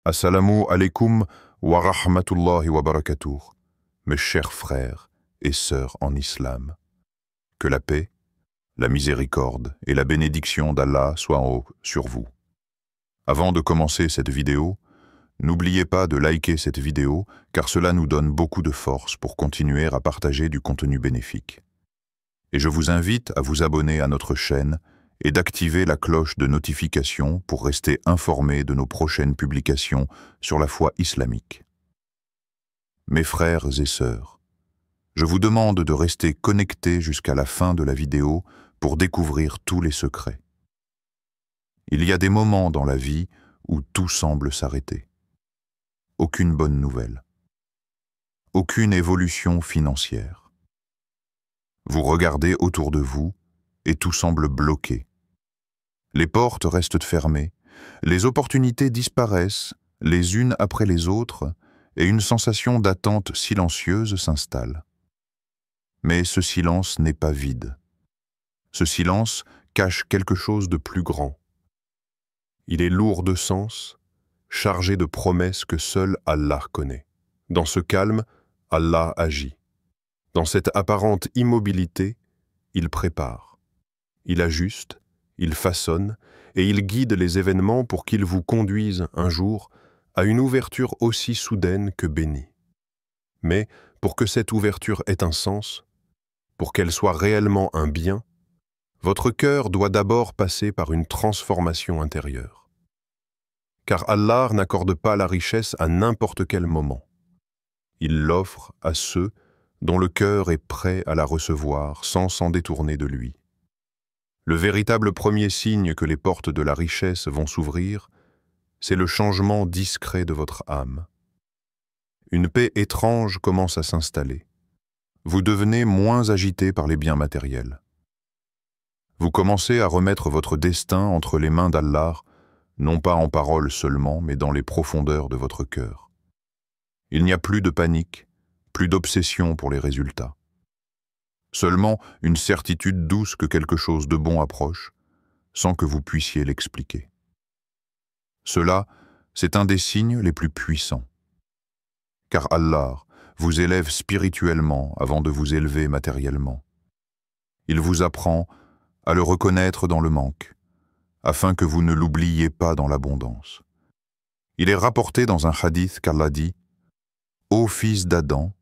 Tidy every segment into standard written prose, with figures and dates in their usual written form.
Assalamu alaikum wa rahmatullahi wa barakatuh, mes chers frères et sœurs en islam. Que la paix, la miséricorde et la bénédiction d'Allah soient en haut sur vous. Avant de commencer cette vidéo, n'oubliez pas de liker cette vidéo car cela nous donne beaucoup de force pour continuer à partager du contenu bénéfique. Et je vous invite à vous abonner à notre chaîne et d'activer la cloche de notification pour rester informé de nos prochaines publications sur la foi islamique. Mes frères et sœurs, je vous demande de rester connectés jusqu'à la fin de la vidéo pour découvrir tous les secrets. Il y a des moments dans la vie où tout semble s'arrêter. Aucune bonne nouvelle. Aucune évolution financière. Vous regardez autour de vous et tout semble bloqué. Les portes restent fermées, les opportunités disparaissent les unes après les autres et une sensation d'attente silencieuse s'installe. Mais ce silence n'est pas vide. Ce silence cache quelque chose de plus grand. Il est lourd de sens, chargé de promesses que seul Allah connaît. Dans ce calme, Allah agit. Dans cette apparente immobilité, il prépare. Il ajuste, il façonne et il guide les événements pour qu'ils vous conduisent un jour à une ouverture aussi soudaine que bénie. Mais pour que cette ouverture ait un sens, pour qu'elle soit réellement un bien, votre cœur doit d'abord passer par une transformation intérieure. Car Allah n'accorde pas la richesse à n'importe quel moment. Il l'offre à ceux dont le cœur est prêt à la recevoir sans s'en détourner de lui. Le véritable premier signe que les portes de la richesse vont s'ouvrir, c'est le changement discret de votre âme. Une paix étrange commence à s'installer. Vous devenez moins agité par les biens matériels. Vous commencez à remettre votre destin entre les mains d'Allah, non pas en paroles seulement, mais dans les profondeurs de votre cœur. Il n'y a plus de panique, plus d'obsession pour les résultats. Seulement une certitude douce que quelque chose de bon approche, sans que vous puissiez l'expliquer. Cela, c'est un des signes les plus puissants. Car Allah vous élève spirituellement avant de vous élever matériellement. Il vous apprend à le reconnaître dans le manque, afin que vous ne l'oubliez pas dans l'abondance. Il est rapporté dans un hadith qu'Allah dit « Ô fils d'Adam,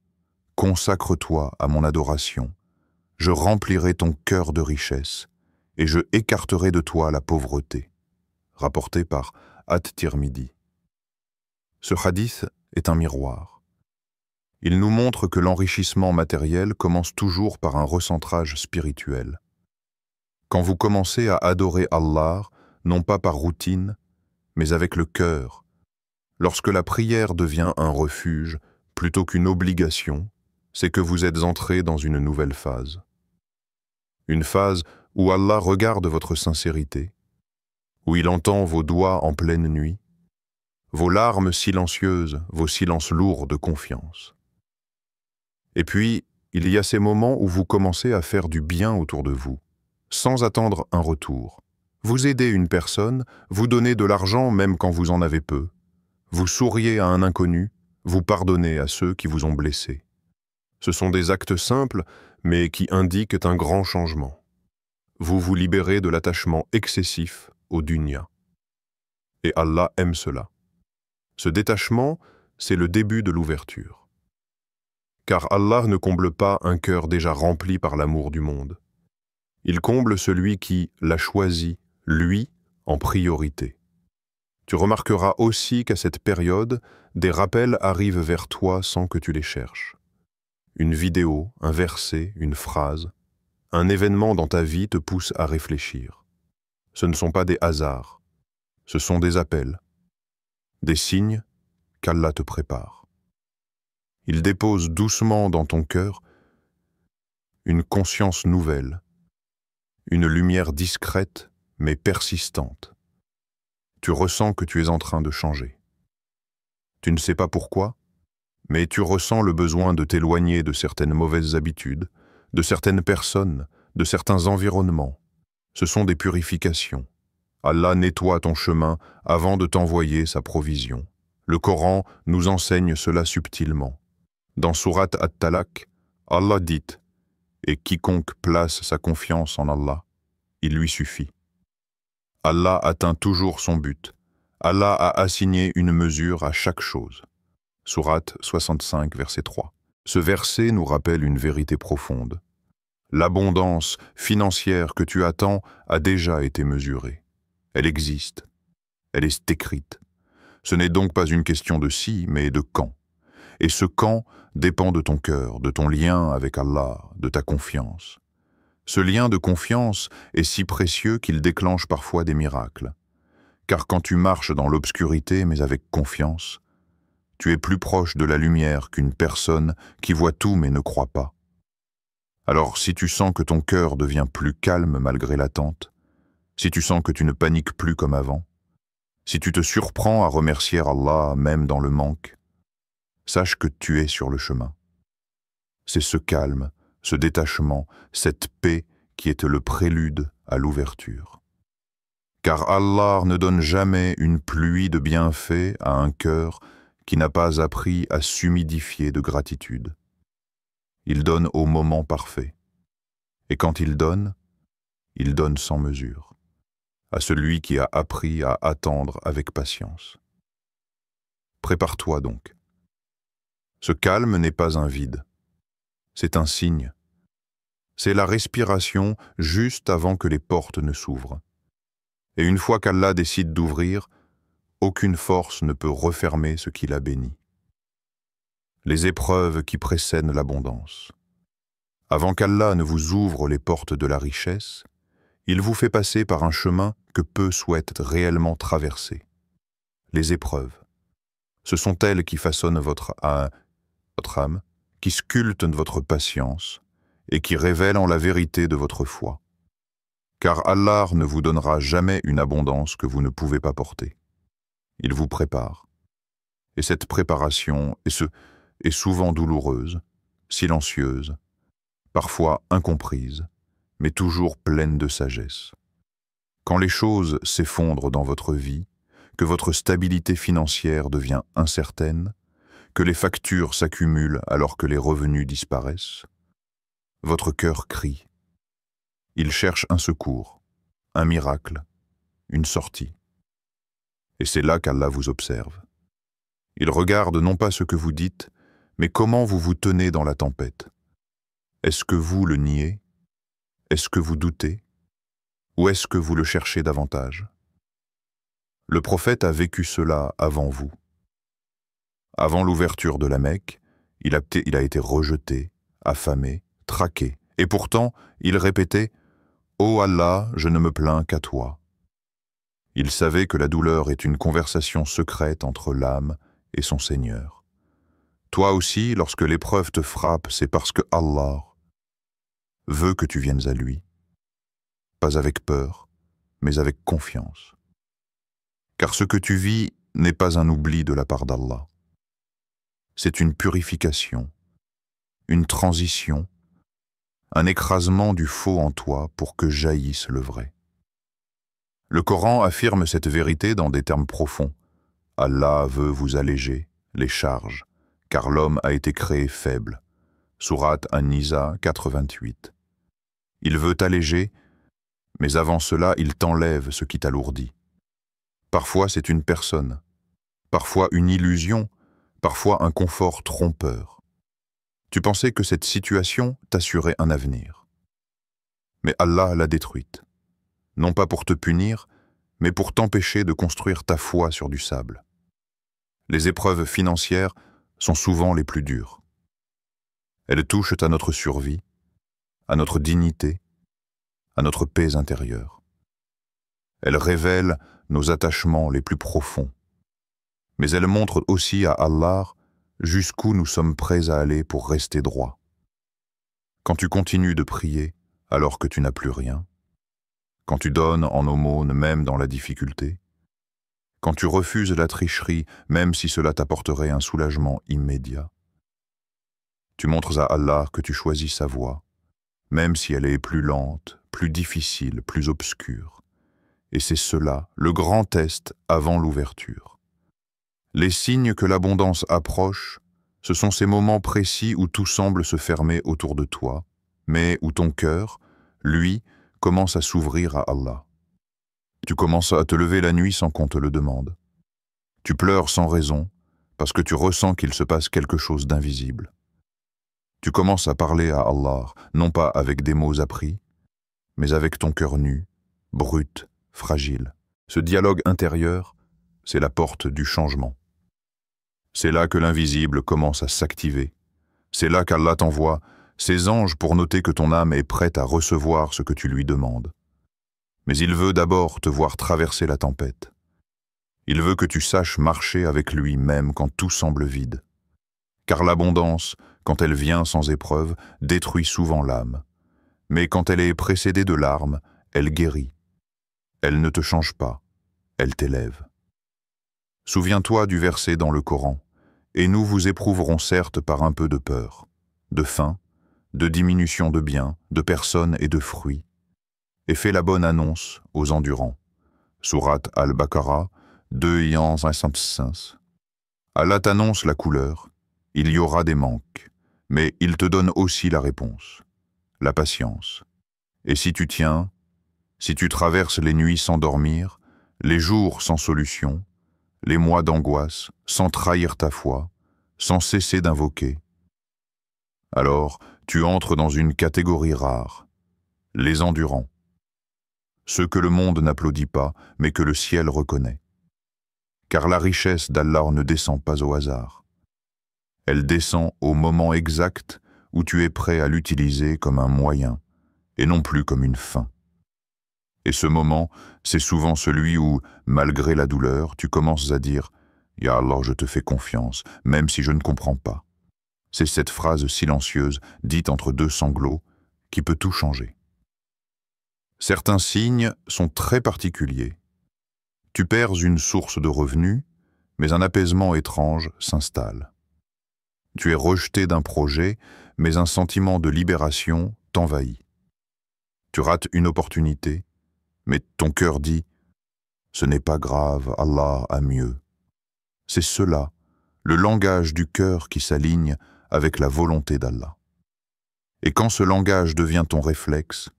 consacre-toi à mon adoration. Je remplirai ton cœur de richesse, et je écarterai de toi la pauvreté. » Rapporté par At-Tirmidhi. Ce hadith est un miroir. Il nous montre que l'enrichissement matériel commence toujours par un recentrage spirituel. Quand vous commencez à adorer Allah, non pas par routine, mais avec le cœur, lorsque la prière devient un refuge plutôt qu'une obligation, c'est que vous êtes entré dans une nouvelle phase. Une phase où Allah regarde votre sincérité, où il entend vos doigts en pleine nuit, vos larmes silencieuses, vos silences lourds de confiance. Et puis, il y a ces moments où vous commencez à faire du bien autour de vous, sans attendre un retour. Vous aidez une personne, vous donnez de l'argent même quand vous en avez peu, vous souriez à un inconnu, vous pardonnez à ceux qui vous ont blessé. Ce sont des actes simples, mais qui indiquent un grand changement. Vous vous libérez de l'attachement excessif au dunya. Et Allah aime cela. Ce détachement, c'est le début de l'ouverture. Car Allah ne comble pas un cœur déjà rempli par l'amour du monde. Il comble celui qui l'a choisi, lui, en priorité. Tu remarqueras aussi qu'à cette période, des rappels arrivent vers toi sans que tu les cherches. Une vidéo, un verset, une phrase, un événement dans ta vie te pousse à réfléchir. Ce ne sont pas des hasards, ce sont des appels, des signes qu'Allah te prépare. Il dépose doucement dans ton cœur une conscience nouvelle, une lumière discrète mais persistante. Tu ressens que tu es en train de changer. Tu ne sais pas pourquoi, mais tu ressens le besoin de t'éloigner de certaines mauvaises habitudes, de certaines personnes, de certains environnements. Ce sont des purifications. Allah nettoie ton chemin avant de t'envoyer sa provision. Le Coran nous enseigne cela subtilement. Dans Sourate At-Talaq, Allah dit « Et quiconque place sa confiance en Allah, il lui suffit. » Allah atteint toujours son but. Allah a assigné une mesure à chaque chose. Sourate 65, verset 3. Ce verset nous rappelle une vérité profonde. L'abondance financière que tu attends a déjà été mesurée. Elle existe. Elle est écrite. Ce n'est donc pas une question de si, mais de quand. Et ce quand dépend de ton cœur, de ton lien avec Allah, de ta confiance. Ce lien de confiance est si précieux qu'il déclenche parfois des miracles. Car quand tu marches dans l'obscurité, mais avec confiance, tu es plus proche de la lumière qu'une personne qui voit tout mais ne croit pas. Alors si tu sens que ton cœur devient plus calme malgré l'attente, si tu sens que tu ne paniques plus comme avant, si tu te surprends à remercier Allah même dans le manque, sache que tu es sur le chemin. C'est ce calme, ce détachement, cette paix qui est le prélude à l'ouverture. Car Allah ne donne jamais une pluie de bienfaits à un cœur qui n'a pas appris à s'humidifier de gratitude. Il donne au moment parfait. Et quand il donne sans mesure, à celui qui a appris à attendre avec patience. Prépare-toi donc. Ce calme n'est pas un vide, c'est un signe. C'est la respiration juste avant que les portes ne s'ouvrent. Et une fois qu'Allah décide d'ouvrir, aucune force ne peut refermer ce qu'il a béni. Les épreuves qui précèdent l'abondance. Avant qu'Allah ne vous ouvre les portes de la richesse, il vous fait passer par un chemin que peu souhaitent réellement traverser. Les épreuves. Ce sont elles qui façonnent votre âme, qui sculptent votre patience et qui révèlent la vérité de votre foi. Car Allah ne vous donnera jamais une abondance que vous ne pouvez pas porter. Il vous prépare. Et cette préparation est souvent douloureuse, silencieuse, parfois incomprise, mais toujours pleine de sagesse. Quand les choses s'effondrent dans votre vie, que votre stabilité financière devient incertaine, que les factures s'accumulent alors que les revenus disparaissent, votre cœur crie. Il cherche un secours, un miracle, une sortie. Et c'est là qu'Allah vous observe. Il regarde non pas ce que vous dites, mais comment vous vous tenez dans la tempête. Est-ce que vous le niez? Est-ce que vous doutez? Ou est-ce que vous le cherchez davantage? Le prophète a vécu cela avant vous. Avant l'ouverture de la Mecque, il a été rejeté, affamé, traqué. Et pourtant, il répétait « Ô Allah, je ne me plains qu'à toi ». Il savait que la douleur est une conversation secrète entre l'âme et son Seigneur. Toi aussi, lorsque l'épreuve te frappe, c'est parce que Allah veut que tu viennes à lui, pas avec peur, mais avec confiance. Car ce que tu vis n'est pas un oubli de la part d'Allah. C'est une purification, une transition, un écrasement du faux en toi pour que jaillisse le vrai. Le Coran affirme cette vérité dans des termes profonds. Allah veut vous alléger les charges, car l'homme a été créé faible. Sourate An-Nisa 4:28. Il veut t'alléger, mais avant cela, il t'enlève ce qui t'alourdit. Parfois c'est une personne, parfois une illusion, parfois un confort trompeur. Tu pensais que cette situation t'assurait un avenir. Mais Allah l'a détruite, non pas pour te punir, mais pour t'empêcher de construire ta foi sur du sable. Les épreuves financières sont souvent les plus dures. Elles touchent à notre survie, à notre dignité, à notre paix intérieure. Elles révèlent nos attachements les plus profonds. Mais elles montrent aussi à Allah jusqu'où nous sommes prêts à aller pour rester droit. Quand tu continues de prier alors que tu n'as plus rien, quand tu donnes en aumône même dans la difficulté, quand tu refuses la tricherie même si cela t'apporterait un soulagement immédiat, tu montres à Allah que tu choisis sa voie, même si elle est plus lente, plus difficile, plus obscure. Et c'est cela, le grand test avant l'ouverture. Les signes que l'abondance approche, ce sont ces moments précis où tout semble se fermer autour de toi, mais où ton cœur, lui, commence à s'ouvrir à Allah. Tu commences à te lever la nuit sans qu'on te le demande. Tu pleures sans raison, parce que tu ressens qu'il se passe quelque chose d'invisible. Tu commences à parler à Allah, non pas avec des mots appris, mais avec ton cœur nu, brut, fragile. Ce dialogue intérieur, c'est la porte du changement. C'est là que l'invisible commence à s'activer. C'est là qu'Allah t'envoie ses anges pour noter que ton âme est prête à recevoir ce que tu lui demandes. Mais il veut d'abord te voir traverser la tempête. Il veut que tu saches marcher avec lui même quand tout semble vide. Car l'abondance, quand elle vient sans épreuve, détruit souvent l'âme. Mais quand elle est précédée de larmes, elle guérit. Elle ne te change pas, elle t'élève. Souviens-toi du verset dans le Coran. Et nous vous éprouverons certes par un peu de peur, de faim, de diminution de biens, de personnes et de fruits. Et fais la bonne annonce aux endurants. Sourate Al-Baqarah 2:165. Allah t'annonce la couleur, il y aura des manques, mais il te donne aussi la réponse, la patience. Et si tu tiens, si tu traverses les nuits sans dormir, les jours sans solution, les mois d'angoisse, sans trahir ta foi, sans cesser d'invoquer, alors tu entres dans une catégorie rare, les endurants, ceux que le monde n'applaudit pas, mais que le ciel reconnaît. Car la richesse d'Allah ne descend pas au hasard. Elle descend au moment exact où tu es prêt à l'utiliser comme un moyen, et non plus comme une fin. Et ce moment, c'est souvent celui où, malgré la douleur, tu commences à dire « Ya Allah, je te fais confiance, même si je ne comprends pas ». C'est cette phrase silencieuse, dite entre deux sanglots, qui peut tout changer. Certains signes sont très particuliers. Tu perds une source de revenus, mais un apaisement étrange s'installe. Tu es rejeté d'un projet, mais un sentiment de libération t'envahit. Tu rates une opportunité, mais ton cœur dit « Ce n'est pas grave, Allah a mieux ». C'est cela, le langage du cœur qui s'aligne avec la volonté d'Allah. Et quand ce langage devient ton réflexe,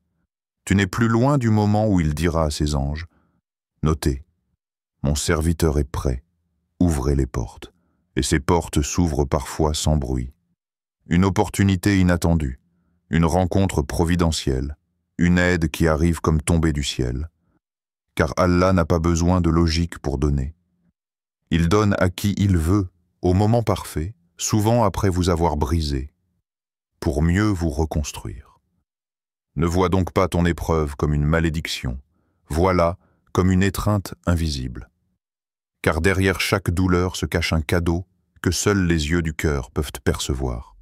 tu n'es plus loin du moment où il dira à ses anges « Notez, mon serviteur est prêt, ouvrez les portes ». Et ces portes s'ouvrent parfois sans bruit. Une opportunité inattendue, une rencontre providentielle, une aide qui arrive comme tombée du ciel. Car Allah n'a pas besoin de logique pour donner. Il donne à qui il veut, au moment parfait, souvent après vous avoir brisé, pour mieux vous reconstruire. Ne vois donc pas ton épreuve comme une malédiction, vois-la comme une étreinte invisible. Car derrière chaque douleur se cache un cadeau que seuls les yeux du cœur peuvent percevoir.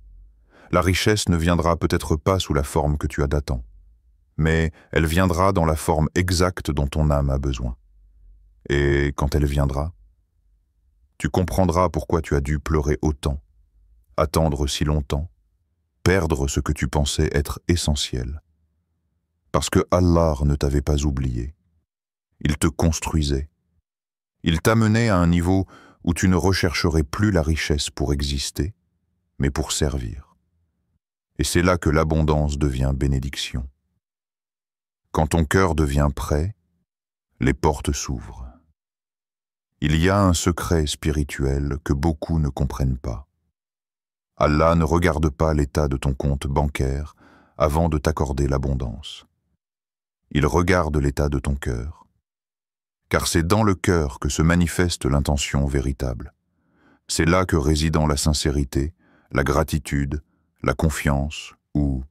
La richesse ne viendra peut-être pas sous la forme que tu as d'attend, mais elle viendra dans la forme exacte dont ton âme a besoin. Et quand elle viendra, tu comprendras pourquoi tu as dû pleurer autant, attendre si longtemps, perdre ce que tu pensais être essentiel. Parce que Allah ne t'avait pas oublié. Il te construisait. Il t'amenait à un niveau où tu ne rechercherais plus la richesse pour exister, mais pour servir. Et c'est là que l'abondance devient bénédiction. Quand ton cœur devient prêt, les portes s'ouvrent. Il y a un secret spirituel que beaucoup ne comprennent pas. Allah ne regarde pas l'état de ton compte bancaire avant de t'accorder l'abondance. Il regarde l'état de ton cœur. Car c'est dans le cœur que se manifeste l'intention véritable. C'est là que résident la sincérité, la gratitude, la confiance ou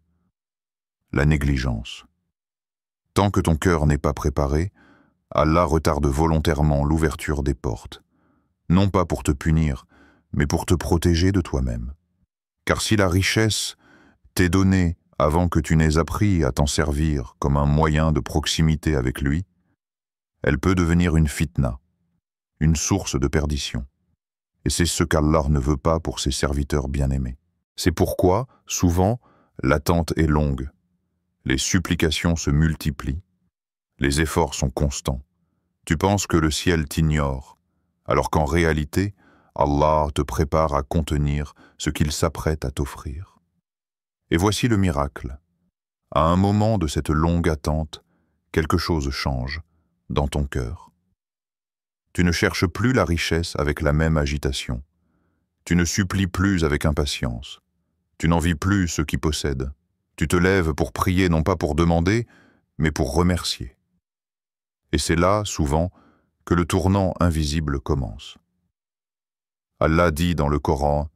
la négligence. Tant que ton cœur n'est pas préparé, Allah retarde volontairement l'ouverture des portes, non pas pour te punir, mais pour te protéger de toi-même. Car si la richesse t'est donnée avant que tu n'aies appris à t'en servir comme un moyen de proximité avec lui, elle peut devenir une fitna, une source de perdition. Et c'est ce qu'Allah ne veut pas pour ses serviteurs bien-aimés. C'est pourquoi, souvent, l'attente est longue, les supplications se multiplient, les efforts sont constants. Tu penses que le ciel t'ignore, alors qu'en réalité, Allah te prépare à contenir ce qu'il s'apprête à t'offrir. Et voici le miracle. À un moment de cette longue attente, quelque chose change dans ton cœur. Tu ne cherches plus la richesse avec la même agitation. Tu ne supplies plus avec impatience. Tu n'envies plus ceux qui possèdent. Tu te lèves pour prier non pas pour demander, mais pour remercier. Et c'est là, souvent, que le tournant invisible commence. Allah dit dans le Coran,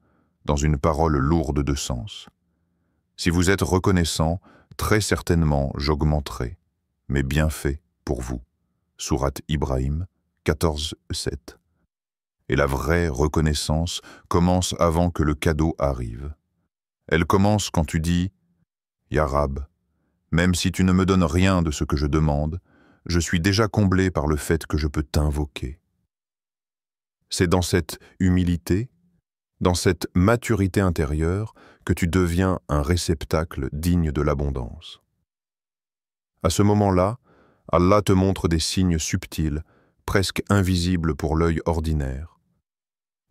dans une parole lourde de sens, « Si vous êtes reconnaissant, très certainement j'augmenterai mes bienfaits pour vous. » Sourate Ibrahim 14:7. Et la vraie reconnaissance commence avant que le cadeau arrive. Elle commence quand tu dis « Ya Rab, même si tu ne me donnes rien de ce que je demande, je suis déjà comblé par le fait que je peux t'invoquer. » C'est dans cette humilité, dans cette maturité intérieure, que tu deviens un réceptacle digne de l'abondance. À ce moment-là, Allah te montre des signes subtils, presque invisibles pour l'œil ordinaire.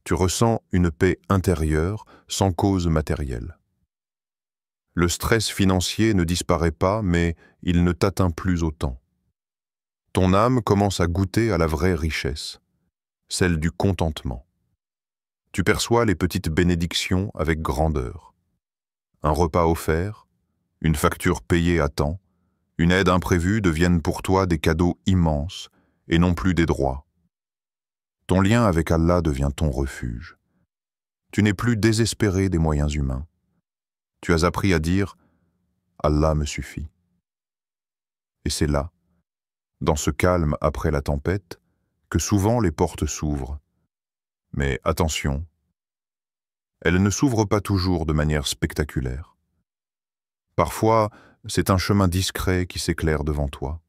Tu ressens une paix intérieure sans cause matérielle. Le stress financier ne disparaît pas, mais il ne t'atteint plus autant. Ton âme commence à goûter à la vraie richesse, celle du contentement. Tu perçois les petites bénédictions avec grandeur. Un repas offert, une facture payée à temps, une aide imprévue deviennent pour toi des cadeaux immenses et non plus des droits. Ton lien avec Allah devient ton refuge. Tu n'es plus désespéré des moyens humains. Tu as appris à dire « Allah me suffit ». Et c'est là, dans ce calme après la tempête, que souvent les portes s'ouvrent. Mais attention, elles ne s'ouvrent pas toujours de manière spectaculaire. Parfois, c'est un chemin discret qui s'éclaire devant toi.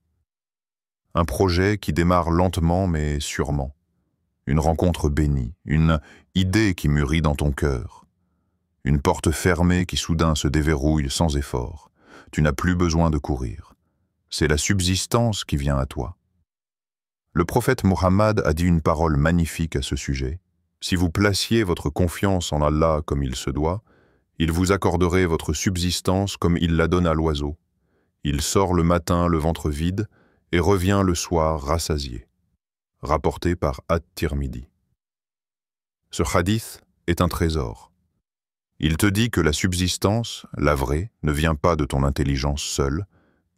Un projet qui démarre lentement mais sûrement. Une rencontre bénie, une idée qui mûrit dans ton cœur. Une porte fermée qui soudain se déverrouille sans effort. Tu n'as plus besoin de courir. C'est la subsistance qui vient à toi. Le prophète Mohammed a dit une parole magnifique à ce sujet. Si vous placiez votre confiance en Allah comme il se doit, il vous accorderait votre subsistance comme il la donne à l'oiseau. Il sort le matin le ventre vide et revient le soir rassasié. Rapporté par At-Tirmidhi. Ce hadith est un trésor. Il te dit que la subsistance, la vraie, ne vient pas de ton intelligence seule,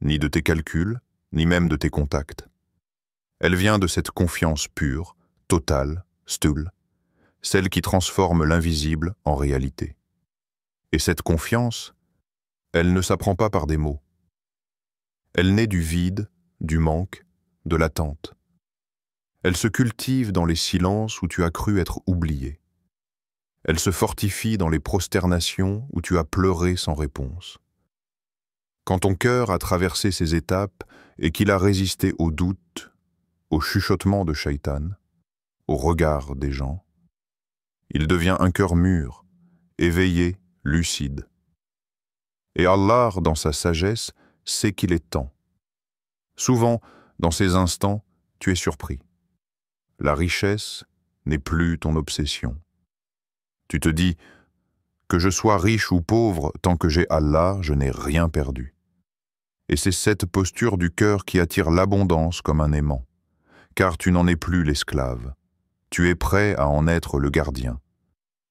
ni de tes calculs, ni même de tes contacts. Elle vient de cette confiance pure, totale, stul, celle qui transforme l'invisible en réalité. Et cette confiance, elle ne s'apprend pas par des mots. Elle naît du vide, du manque, de l'attente. Elle se cultive dans les silences où tu as cru être oublié. Elle se fortifie dans les prosternations où tu as pleuré sans réponse. Quand ton cœur a traversé ces étapes et qu'il a résisté aux doutes, au chuchotement de Shaitan, au regard des gens, il devient un cœur mûr, éveillé, lucide. Et Allah, dans sa sagesse, sait qu'il est temps. Souvent, dans ces instants, tu es surpris. La richesse n'est plus ton obsession. Tu te dis, que je sois riche ou pauvre, tant que j'ai Allah, je n'ai rien perdu. Et c'est cette posture du cœur qui attire l'abondance comme un aimant, car tu n'en es plus l'esclave. Tu es prêt à en être le gardien.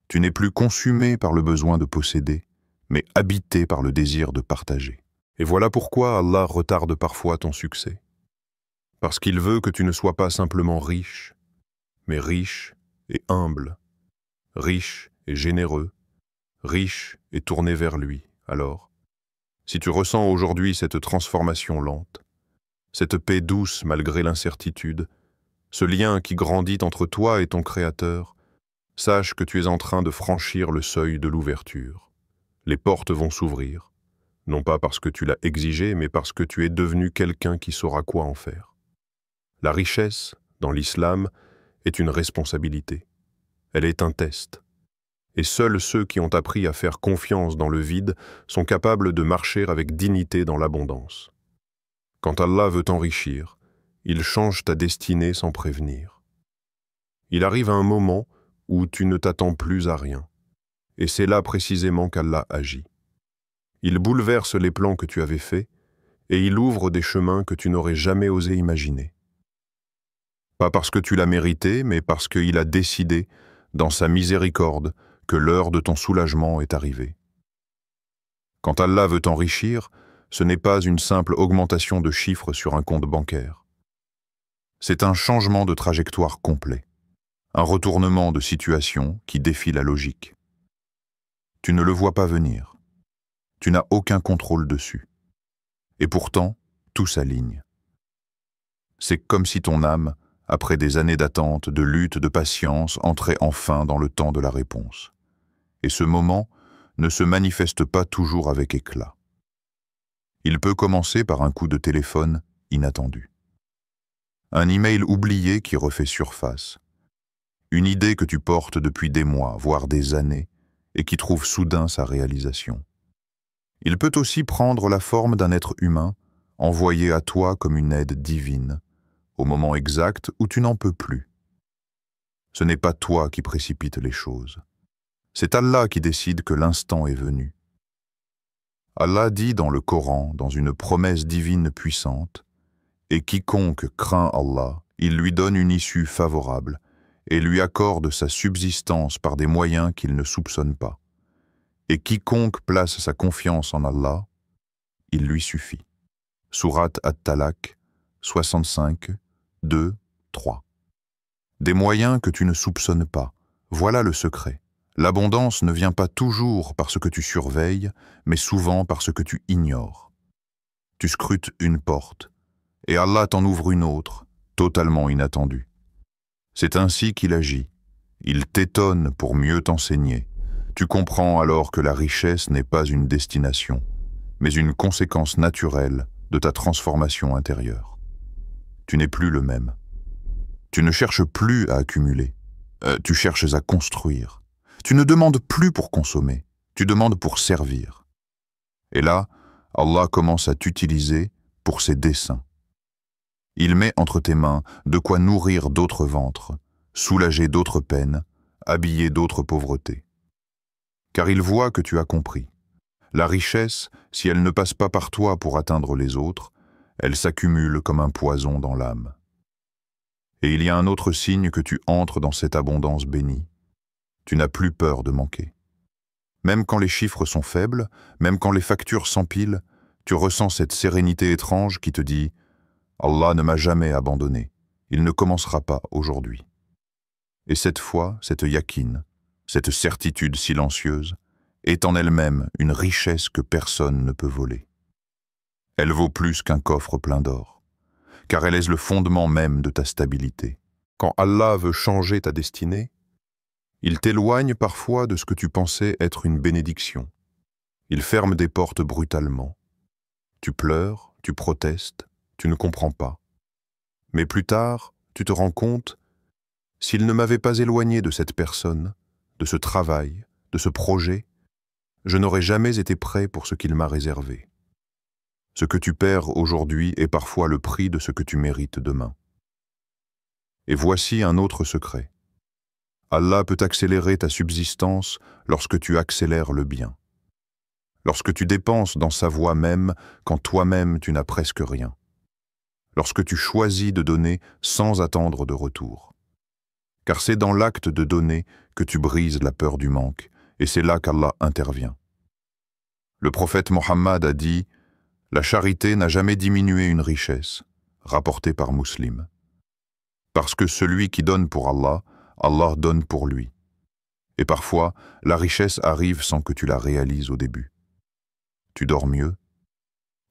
Tu n'es plus consumé par le besoin de posséder, mais habité par le désir de partager. Et voilà pourquoi Allah retarde parfois ton succès. Parce qu'il veut que tu ne sois pas simplement riche, mais riche et humble, riche et généreux, riche et tourné vers lui. Alors, si tu ressens aujourd'hui cette transformation lente, cette paix douce malgré l'incertitude, ce lien qui grandit entre toi et ton Créateur, sache que tu es en train de franchir le seuil de l'ouverture. Les portes vont s'ouvrir, non pas parce que tu l'as exigé, mais parce que tu es devenu quelqu'un qui saura quoi en faire. La richesse, dans l'islam, est une responsabilité. Elle est un test. Et seuls ceux qui ont appris à faire confiance dans le vide sont capables de marcher avec dignité dans l'abondance. Quand Allah veut t'enrichir, il change ta destinée sans prévenir. Il arrive un moment où tu ne t'attends plus à rien. Et c'est là précisément qu'Allah agit. Il bouleverse les plans que tu avais faits et il ouvre des chemins que tu n'aurais jamais osé imaginer. Pas parce que tu l'as mérité, mais parce qu'il a décidé, dans sa miséricorde, que l'heure de ton soulagement est arrivée. Quand Allah veut t'enrichir, ce n'est pas une simple augmentation de chiffres sur un compte bancaire. C'est un changement de trajectoire complet, un retournement de situation qui défie la logique. Tu ne le vois pas venir. Tu n'as aucun contrôle dessus. Et pourtant, tout s'aligne. C'est comme si ton âme, après des années d'attente, de lutte, de patience, entrait enfin dans le temps de la réponse. Et ce moment ne se manifeste pas toujours avec éclat. Il peut commencer par un coup de téléphone inattendu. Un email oublié qui refait surface. Une idée que tu portes depuis des mois, voire des années, et qui trouve soudain sa réalisation. Il peut aussi prendre la forme d'un être humain, envoyé à toi comme une aide divine, au moment exact où tu n'en peux plus. Ce n'est pas toi qui précipite les choses. C'est Allah qui décide que l'instant est venu. Allah dit dans le Coran, dans une promesse divine puissante, « Et quiconque craint Allah, il lui donne une issue favorable et lui accorde sa subsistance par des moyens qu'il ne soupçonne pas. Et quiconque place sa confiance en Allah, il lui suffit. » Sourate At-Talaq, 65, 2, 3. Des moyens que tu ne soupçonnes pas, voilà le secret. L'abondance ne vient pas toujours par ce que tu surveilles, mais souvent par ce que tu ignores. Tu scrutes une porte, et Allah t'en ouvre une autre, totalement inattendue. C'est ainsi qu'il agit. Il t'étonne pour mieux t'enseigner. Tu comprends alors que la richesse n'est pas une destination, mais une conséquence naturelle de ta transformation intérieure. Tu n'es plus le même. Tu ne cherches plus à accumuler, tu cherches à construire. Tu ne demandes plus pour consommer, tu demandes pour servir. Et là, Allah commence à t'utiliser pour ses desseins. Il met entre tes mains de quoi nourrir d'autres ventres, soulager d'autres peines, habiller d'autres pauvretés. Car il voit que tu as compris. La richesse, si elle ne passe pas par toi pour atteindre les autres, elle s'accumule comme un poison dans l'âme. Et il y a un autre signe que tu entres dans cette abondance bénie. Tu n'as plus peur de manquer. Même quand les chiffres sont faibles, même quand les factures s'empilent, tu ressens cette sérénité étrange qui te dit « Allah ne m'a jamais abandonné, il ne commencera pas aujourd'hui. » Et cette foi, cette yaqin, cette certitude silencieuse, est en elle-même une richesse que personne ne peut voler. Elle vaut plus qu'un coffre plein d'or, car elle est le fondement même de ta stabilité. Quand Allah veut changer ta destinée, il t'éloigne parfois de ce que tu pensais être une bénédiction. Il ferme des portes brutalement. Tu pleures, tu protestes, tu ne comprends pas. Mais plus tard, tu te rends compte, s'il ne m'avait pas éloigné de cette personne, de ce travail, de ce projet, je n'aurais jamais été prêt pour ce qu'il m'a réservé. Ce que tu perds aujourd'hui est parfois le prix de ce que tu mérites demain. Et voici un autre secret. Allah peut accélérer ta subsistance lorsque tu accélères le bien. Lorsque tu dépenses dans sa voie même quand toi-même tu n'as presque rien. Lorsque tu choisis de donner sans attendre de retour. Car c'est dans l'acte de donner que tu brises la peur du manque, et c'est là qu'Allah intervient. Le prophète Mohammed a dit « La charité n'a jamais diminué une richesse », rapporté par Muslim. Parce que celui qui donne pour Allah, Allah donne pour lui. Et parfois, la richesse arrive sans que tu la réalises au début. Tu dors mieux,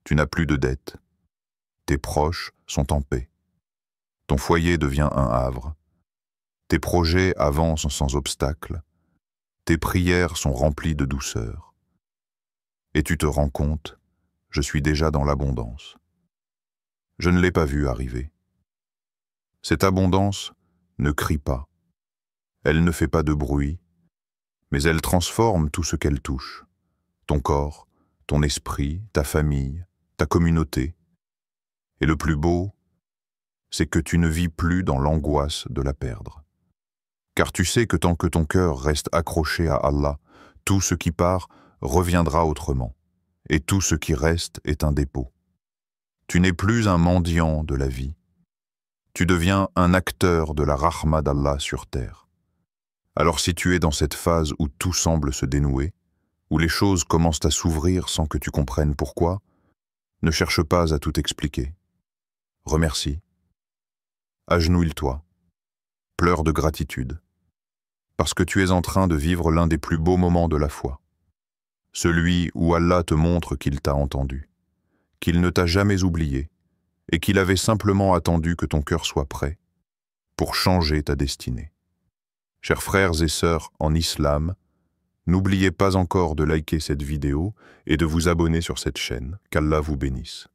tu n'as plus de dettes, tes proches sont en paix, ton foyer devient un havre, tes projets avancent sans obstacle, tes prières sont remplies de douceur. Et tu te rends compte, je suis déjà dans l'abondance. Je ne l'ai pas vue arriver. Cette abondance ne crie pas. Elle ne fait pas de bruit, mais elle transforme tout ce qu'elle touche. Ton corps, ton esprit, ta famille, ta communauté. Et le plus beau, c'est que tu ne vis plus dans l'angoisse de la perdre. car tu sais que tant que ton cœur reste accroché à Allah, tout ce qui part reviendra autrement, et tout ce qui reste est un dépôt. Tu n'es plus un mendiant de la vie, tu deviens un acteur de la rahma d'Allah sur terre. Alors si tu es dans cette phase où tout semble se dénouer, où les choses commencent à s'ouvrir sans que tu comprennes pourquoi, ne cherche pas à tout expliquer. Remercie. Agenouille-toi. Pleure de gratitude. Parce que tu es en train de vivre l'un des plus beaux moments de la foi. Celui où Allah te montre qu'il t'a entendu, qu'il ne t'a jamais oublié, et qu'il avait simplement attendu que ton cœur soit prêt pour changer ta destinée. Chers frères et sœurs en islam, n'oubliez pas encore de liker cette vidéo et de vous abonner sur cette chaîne. Qu'Allah vous bénisse.